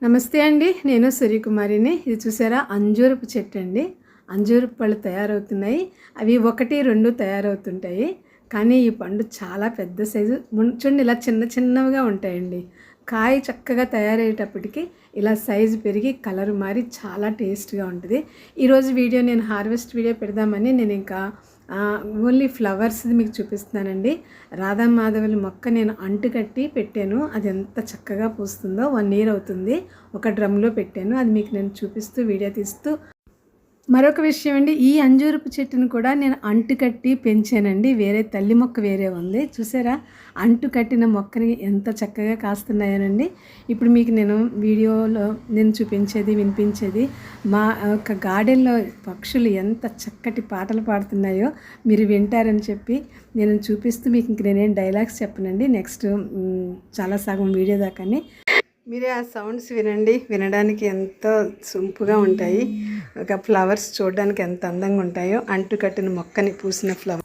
నమస్తే అండి. నేను సూర్యకుమారిని. ఇది చూసారా, అంజూరపు చెట్టు అండి. అంజూరపు పళ్ళు తయారవుతున్నాయి. అవి 1, 2 తయారవుతుంటాయి. కానీ ఈ పండు చాలా పెద్ద సైజు చూడండి, ఇలా చిన్న చిన్నవిగా ఉంటాయండి. కాయ చక్కగా తయారయ్యేటప్పటికి ఇలా సైజు పెరిగి కలర్ మారి చాలా టేస్ట్గా ఉంటుంది. ఈరోజు వీడియో నేను హార్వెస్ట్ వీడియో పెడదామని నేను ఇంకా ఓన్లీ ఫ్లవర్స్ది మీకు చూపిస్తున్నానండి. రాధా మాధవుల మొక్క నేను అంటుకట్టి పెట్టాను. అది ఎంత చక్కగా పూస్తుందో. 1 ఇయర్ అవుతుంది. ఒక డ్రమ్లో పెట్టాను. అది మీకు నేను చూపిస్తూ వీడియో తీస్తూ. మరొక విషయం అండి, ఈ అంజూరపు చెట్టును కూడా నేను అంటుకట్టి పెంచానండి. వేరే తల్లి మొక్క వేరే ఉంది. చూసారా, అంటు కట్టిన మొక్కని ఎంత చక్కగా కాస్తున్నాయనండి. ఇప్పుడు మీకు నేను వీడియోలో నేను చూపించేది వినిపించేది మా యొక్క గార్డెన్లో పక్షులు ఎంత చక్కటి పాటలు పాడుతున్నాయో మీరు వింటారని చెప్పి నేను చూపిస్తూ మీకు ఇంక నేనేం డైలాగ్స్ చెప్పనండి. నెక్స్ట్ చాలా సగం వీడియో దాకాని మీరే ఆ సౌండ్స్ వినండి. వినడానికి ఎంతో సొంపుగా ఉంటాయి. ఒక ఫ్లవర్స్ చూడడానికి ఎంత అందంగా ఉంటాయో. అంటుకట్టిన మొక్కని పూసిన ఫ్లవర్.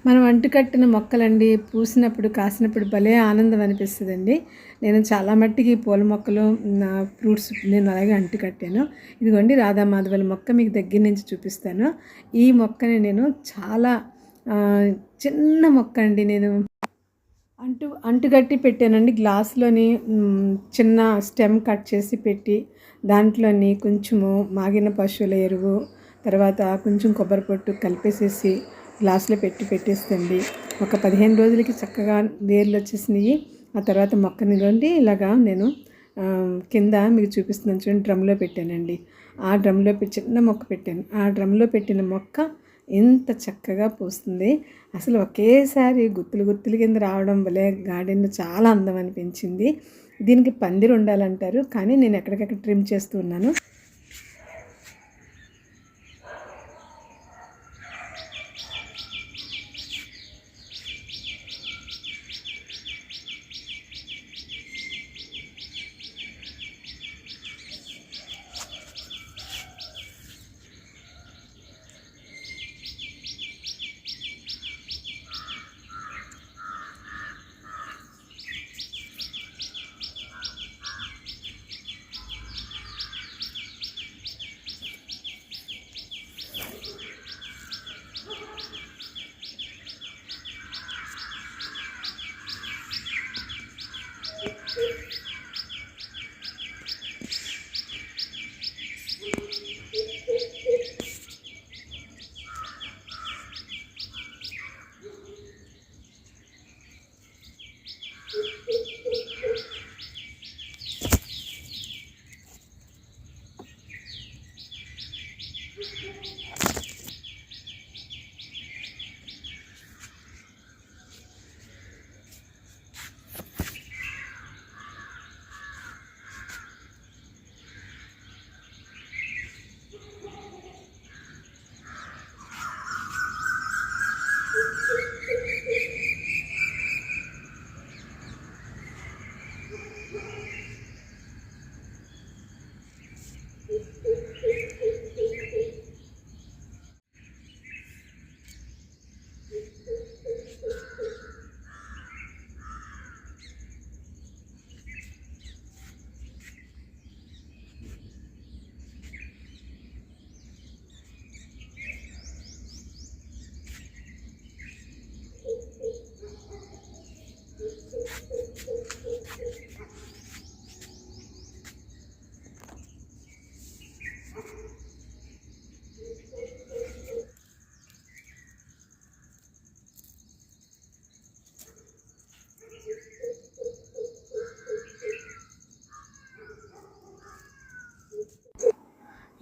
మనం అంటుకట్టిన మొక్కలండి పూసినప్పుడు కాసినప్పుడు భలే ఆనందం అనిపిస్తుందండి. నేను చాలా మట్టికి పూల మొక్కలు నా ఫ్రూట్స్ నేను అలాగే అంటుకట్టాను. ఇదిగోండి రాధా మాధవుల మొక్క మీకు దగ్గర నుంచి చూపిస్తాను. ఈ మొక్కని నేను చాలా చిన్న మొక్క అండి, నేను అంటుకట్టి పెట్టానండి. గ్లాస్లోని చిన్న స్టెమ్ కట్ చేసి పెట్టి దాంట్లోని కొంచెము మాగిన పశువుల ఎరువు, తర్వాత కొంచెం కొబ్బరి పొట్టు కలిపేసేసి గ్లాసులో పెట్టేస్తుంది. ఒక 15 రోజులకి చక్కగా వేర్లు వచ్చేసినాయి. ఆ తర్వాత మొక్కని కొండి ఇలాగా నేను కింద మీకు చూపిస్తున్నాను చూడండి, డ్రమ్లో పెట్టానండి. ఆ డ్రమ్లో చిన్న మొక్క పెట్టాను. ఆ డ్రమ్లో పెట్టిన మొక్క ఎంత చక్కగా పూస్తుంది. అసలు ఒకేసారి గుత్తులు కింద రావడం వల్లే గార్డెన్ చాలా అందం అనిపించింది. దీనికి పందిరి ఉండాలంటారు, కానీ నేను ఎక్కడికక్కడ ట్రిమ్ చేస్తూ ఉన్నాను.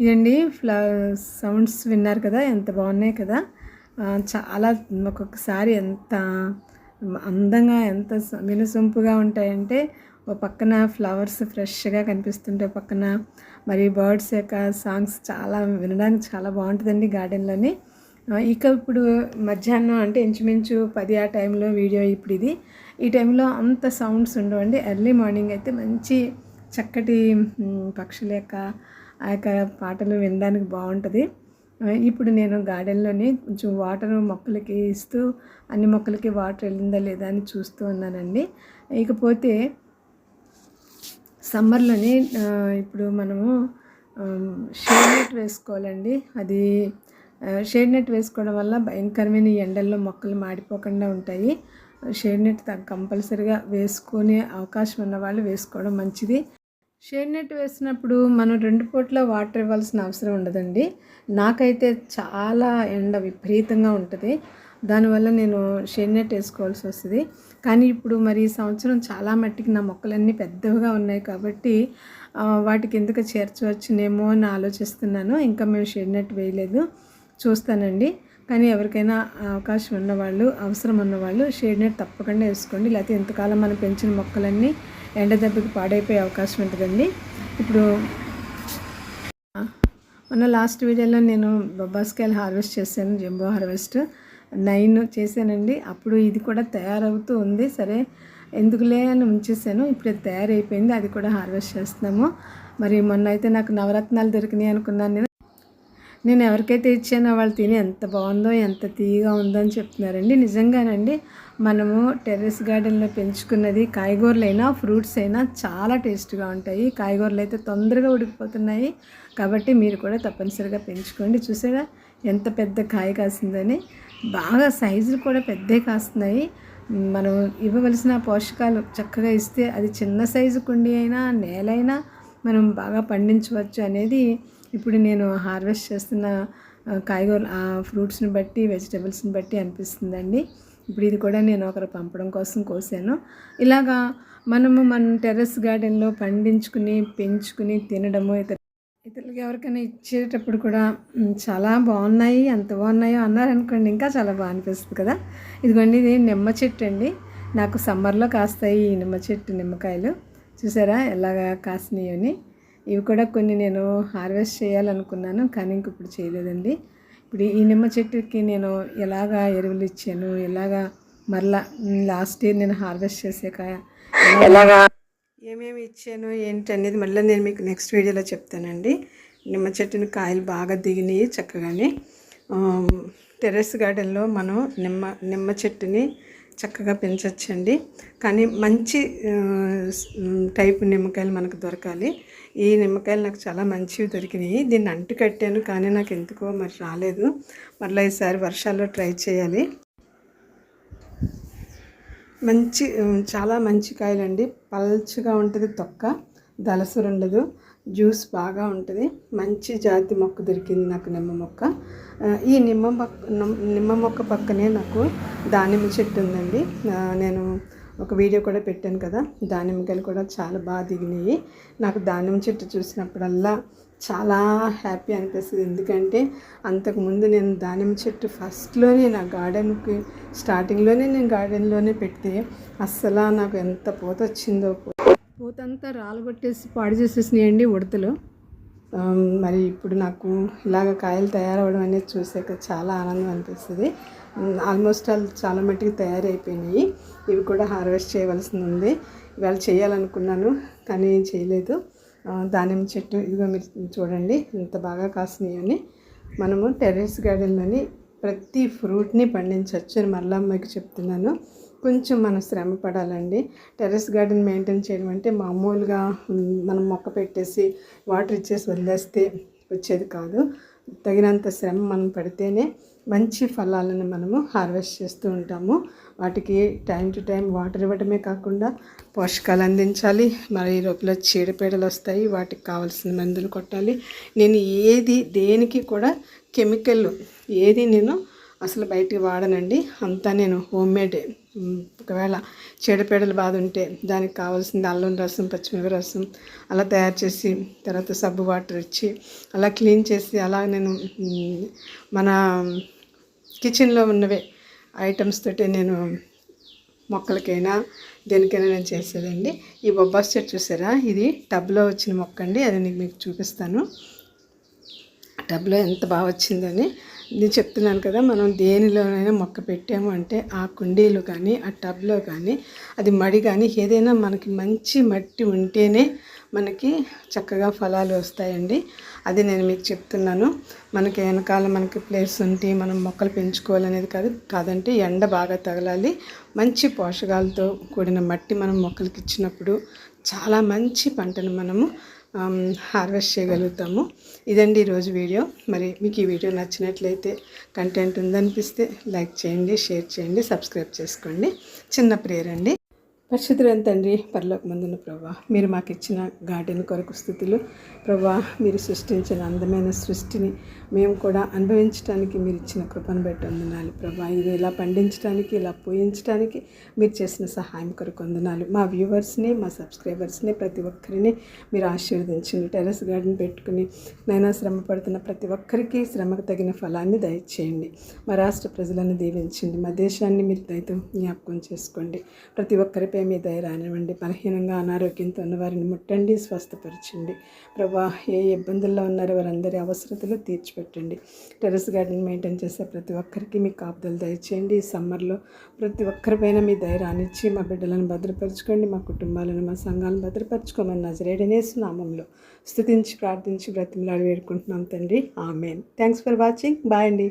ఇదండి సౌండ్స్ విన్నారు కదా, ఎంత బాగున్నాయి కదా. చాలా ఒక్కొక్కసారి ఎంత అందంగా ఎంత వినసొంపుగా ఉంటాయంటే, ఒక పక్కన ఫ్లవర్స్ ఫ్రెష్గా కనిపిస్తుంటే పక్కన మరి బర్డ్స్ యొక్క సాంగ్స్ చాలా వినడానికి చాలా బాగుంటుందండి గార్డెన్లోని. ఇక ఇప్పుడు మధ్యాహ్నం అంటే ఇంచుమించు 10 ఆ టైంలో వీడియో ఇప్పుడు ఇది. ఈ టైంలో అంత సౌండ్స్ ఉండవండి. ఎర్లీ మార్నింగ్ అయితే మంచి చక్కటి పక్షుల యొక్క ఆ యొక్క పాటలు వినడానికి బాగుంటుంది. ఇప్పుడు నేను గార్డెన్లోని కొంచెం వాటర్ మొక్కలకి ఇస్తూ అన్ని మొక్కలకి వాటర్ వెళ్ళిందా లేదా అని చూస్తూ ఉన్నానండి. ఇకపోతే సమ్మర్లోని ఇప్పుడు మనము షేడ్ నెట్ వేసుకోవాలండి. అది షేడ్ నెట్ వేసుకోవడం వల్ల భయంకరమైన ఎండల్లో మొక్కలు మాడిపోకుండా ఉంటాయి. షేడ్ నెట్ కంపల్సరీగా వేసుకునే అవకాశం ఉన్న వాళ్ళు వేసుకోవడం మంచిది. షేడ్ నెట్ వేసినప్పుడు మనం 2 పూట్ల వాటర్ ఇవ్వాల్సిన అవసరం ఉండదండి. నాకైతే చాలా ఎండ విపరీతంగా ఉంటుంది. దానివల్ల నేను షేడ్ నెట్ వేసుకోవాల్సి వస్తుంది. కానీ ఇప్పుడు మరి ఈ సంవత్సరం చాలా మట్టికి నా మొక్కలన్నీ పెద్దవిగా ఉన్నాయి కాబట్టి వాటికి ఎందుకు చేర్చవచ్చునేమో అని ఆలోచిస్తున్నాను. ఇంకా మేము షేడ్ నెట్ వేయలేదు, చూస్తానండి. కానీ ఎవరికైనా అవకాశం ఉన్నవాళ్ళు, అవసరం ఉన్నవాళ్ళు షేడ్ నెట్ తప్పకుండా వేసుకోండి. లేకపోతే ఎంతకాలం మనం పెంచిన మొక్కలన్నీ ఎండ దెబ్బకి పాడైపోయే అవకాశం ఉంటుందండి. ఇప్పుడు మొన్న లాస్ట్ వీడియోలో నేను బొబ్బాస్కాయలు హార్వెస్ట్ చేశాను, జంబో హార్వెస్ట్ 9 చేశానండి. అప్పుడు ఇది కూడా తయారవుతూ ఉంది. సరే ఎందుకులే అని ఉంచేసాను. ఇప్పుడు అది తయారైపోయింది, అది కూడా హార్వెస్ట్ చేస్తున్నాము. మరి మొన్న అయితే నాకు నవరత్నాలు దొరికినాయి అనుకున్నాను. నేను ఎవరికైతే ఇచ్చానో వాళ్ళు తిని ఎంత బాగుందో, ఎంత తీయగా ఉందో అని చెప్తున్నారండి. నిజంగానండి, మనము టెర్రస్ గార్డెన్లో పెంచుకున్నది కాయగూరలైనా ఫ్రూట్స్ అయినా చాలా టేస్ట్గా ఉంటాయి. కాయగూరలు అయితే తొందరగా ఉడికిపోతున్నాయి. కాబట్టి మీరు కూడా తప్పనిసరిగా పెంచుకోండి. చూసారా ఎంత పెద్ద కాయ కాసిందని. బాగా సైజులు కూడా పెద్దవి కాస్తున్నాయి. మనం ఇవ్వవలసిన పోషకాలు చక్కగా ఇస్తే అది చిన్న సైజు కుండీ అయినా నేలైనా మనం బాగా పండించవచ్చు అనేది ఇప్పుడు నేను హార్వెస్ట్ చేస్తున్న కాయగూర ఫ్రూట్స్ని బట్టి, వెజిటబుల్స్ని బట్టి అనిపిస్తుందండి. ఇప్పుడు ఇది కూడా నేను ఒకరు పంపడం కోసం కోసాను. ఇలాగా మనము మన టెర్రస్ గార్డెన్లో పండించుకుని, పెంచుకుని తినడము, ఇతరులకి ఎవరికైనా ఇచ్చేటప్పుడు కూడా చాలా బాగున్నాయి, ఎంత బాగున్నాయో అన్నారనుకోండి, ఇంకా చాలా బాగా అనిపిస్తుంది కదా. ఇదిగోండి, ఇది నిమ్మ చెట్టు అండి. నాకు సమ్మర్లో కాస్తాయి ఈ నిమ్మ చెట్టు నిమ్మకాయలు. చూసారా ఎలాగా కాసినాయి అని. ఇవి కూడా కొన్ని నేను హార్వెస్ట్ చేయాలనుకున్నాను, కానీ ఇంక ఇప్పుడు చేయలేదండి. ఇప్పుడు ఈ నిమ్మ చెట్టుకి నేను ఎలాగా ఎరువులు ఇచ్చాను, ఎలాగా మరలా లాస్ట్ ఇయర్ నేను హార్వెస్ట్ చేసాక ఎలాగా ఏమేమి ఇచ్చాను ఏంటి అనేది మళ్ళీ నేను మీకు నెక్స్ట్ వీడియోలో చెప్తానండి. నిమ్మ చెట్టుని కాయలు బాగా దిగినాయి చక్కగానే. టెర్రస్ గార్డెన్లో మనం నిమ్మ చెట్టుని చక్కగా పెంచవచ్చండి. కానీ మంచి టైపు నిమ్మకాయలు మనకు దొరకాలి. ఈ నిమ్మకాయలు నాకు చాలా మంచివి దొరికినాయి. దీన్ని అంటు కట్టాను, కానీ నాకు ఎందుకో మరి రాలేదు. మళ్ళీ ఈసారి వర్షాల్లో ట్రై చేయాలి. చాలా మంచి కాయలండి. పల్చగా ఉంటుంది తొక్క, దలసరు ఉండదు, జ్యూస్ బాగా ఉంటుంది. మంచి జాతి మొక్క దొరికింది నాకు, నిమ్మ మొక్క. ఈ నిమ్మ మొక్క పక్కనే నాకు దానిమ్మ చెట్టు ఉందండి. నేను ఒక వీడియో కూడా పెట్టాను కదా, దానిమ్మకాయలు కూడా చాలా బాగా దిగినాయి. నాకు దానిమ్మ చెట్టు చూసినప్పుడల్లా చాలా హ్యాపీ అనిపిస్తుంది. ఎందుకంటే అంతకుముందు నేను దానిమ్మ చెట్టు ఫస్ట్లోనే నా గార్డెన్కి స్టార్టింగ్లోనే నేను గార్డెన్లోనే పెడితే అస్సలు నాకు ఎంత పూత వచ్చిందో. పూతంతా రాలగొట్టేసి పాడు చేసేసినాయండి ఉడతలు. మరి ఇప్పుడు నాకు ఇలాగ కాయలు తయారవడం అనేది చూసాక చాలా ఆనందం అనిపిస్తుంది. ఆల్మోస్ట్ చాలా మట్టుకు తయారైపోయినాయి. ఇవి కూడా హార్వెస్ట్ చేయవలసి ఉంది. ఇవాళ చేయాలనుకున్నాను కానీ చేయలేదు. దానిమ్మ చెట్టు ఇదిగో మీరు చూడండి ఎంత బాగా కాసినాయని. మనము టెర్రస్ గార్డెన్లోని ప్రతి ఫ్రూట్ని పండించవచ్చు అని మళ్ళీ మీకు చెప్తున్నాను. కొంచెం మనం శ్రమ పడాలండి. టెర్రస్ గార్డెన్ మెయింటైన్ చేయడం అంటే మామూలుగా మనం మొక్క పెట్టేసి వాటర్ ఇచ్చేసి వదిలేస్తే వచ్చేది కాదు. తగినంత శ్రమ మనం పడితేనే మంచి ఫలాలను మనము హార్వెస్ట్ చేస్తూ ఉంటాము. వాటికి టైం టు టైం వాటర్ ఇవ్వడమే కాకుండా పోషకాలు అందించాలి. మరి లోపల చీడపీడలు వస్తాయి, వాటికి కావాల్సిన మందులు కొట్టాలి. నేను దేనికి కూడా కెమికల్ నేను అసలు బయటికి వాడనండి. అంతా నేను హోమ్మేడ్. ఒకవేళ చీడపీడలు బాధ ఉంటే దానికి కావాల్సింది అల్లం రసం, పచ్చిమిరపకాయ రసం అలా తయారు చేసి తర్వాత సబ్బు వాటర్ ఇచ్చి అలా క్లీన్ చేసి అలా నేను మన కిచెన్లో ఉన్నవే ఐటమ్స్ తోటి నేను మొక్కలకైనా దేనికైనా నేను చేసేదండి. ఈ బొబ్బాస్ చెట్టు చూసారా, ఇది టబ్లో వచ్చిన మొక్క అండి. అది మీకు చూపిస్తాను. టబ్లో ఎంత బాగా వచ్చిందని. నేను చెప్తున్నాను కదా, మనం దేనిలోనైనా మొక్క పెట్టాము అంటే ఆ కుండీలు కానీ ఆ టబ్లో కానీ అది మడి కానీ ఏదైనా మనకి మంచి మట్టి ఉంటేనే మనకి చక్కగా ఫలాలు వస్తాయండి. అది నేను మీకు చెప్తున్నాను. మనకి వెనకాల మనకి ప్లేస్ ఉంటే మనం మొక్కలు పెంచుకోవాలనేది కాదంటే ఎండ బాగా తగలాలి. మంచి పోషకాలతో కూడిన మట్టి మనం మొక్కలకి ఇచ్చినప్పుడు చాలా మంచి పంటను మనము హార్వెస్ట్ చేయగలుగుతాము. ఇదండి ఈరోజు వీడియో. మరి మీకు ఈ వీడియో నచ్చినట్లయితే, కంటెంట్ ఉందనిపిస్తే లైక్ చేయండి, షేర్ చేయండి, సబ్స్క్రైబ్ చేసుకోండి. చిన్న ప్రేయర్ అండి. పరిశుద్ధులైన తండ్రి, పరలోకమందున్న ప్రభువా, మీరు మాకు ఇచ్చిన గార్డెన్ కొరకు స్థుతులు. ప్రభువా, మీరు సృష్టించిన అందమైన సృష్టిని మేము కూడా అనుభవించడానికి మీరు ఇచ్చిన కృపను బట్టి వందనాలు. ప్రభువా, ఇది ఇలా పండించడానికి, ఇలా పూయించడానికి మీరు చేసిన సహాయం కొరకు వందనాలు. మా వ్యూవర్స్ని, మా సబ్స్క్రైబర్స్ని, ప్రతి ఒక్కరిని మీరు ఆశీర్వదించండి. టెర్రస్ గార్డెన్ పెట్టుకుని నైనా శ్రమ పడుతున్న ప్రతి ఒక్కరికి శ్రమకు తగిన ఫలాన్ని దయచేయండి. మా రాష్ట్ర ప్రజలను దీవించండి. మా దేశాన్ని మీరు దయతో జ్ఞాపకం చేసుకోండి. ప్రతి ఒక్కరిపై మీ దయ రానివ్వండి. బలహీనంగా అనారోగ్యంతో ఉన్న వారిని ముట్టండి, స్వస్థపరచండి. ప్రభా, ఏ ఇబ్బందుల్లో ఉన్నారో వారందరి అవసరతలు తీర్చిపెట్టండి. టెర్రస్ గార్డెన్ మెయింటైన్ చేసే ప్రతి ఒక్కరికి మీ కాపుదలు దయచేయండి. ఈ సమ్మర్లో ప్రతి ఒక్కరిపైన మీ దయ రానిచ్చి మా బిడ్డలను భద్రపరచుకోండి. మా కుటుంబాలను, మా సంఘాలను భద్రపరచుకోమని నజరేయుడైన యేసు నామములో స్తుతించి ప్రార్థించి బ్రతిమలాడి వేడుకుంటున్నాం తండ్రి. ఆమేన్. Thanks for watching. బాయ్ అండి.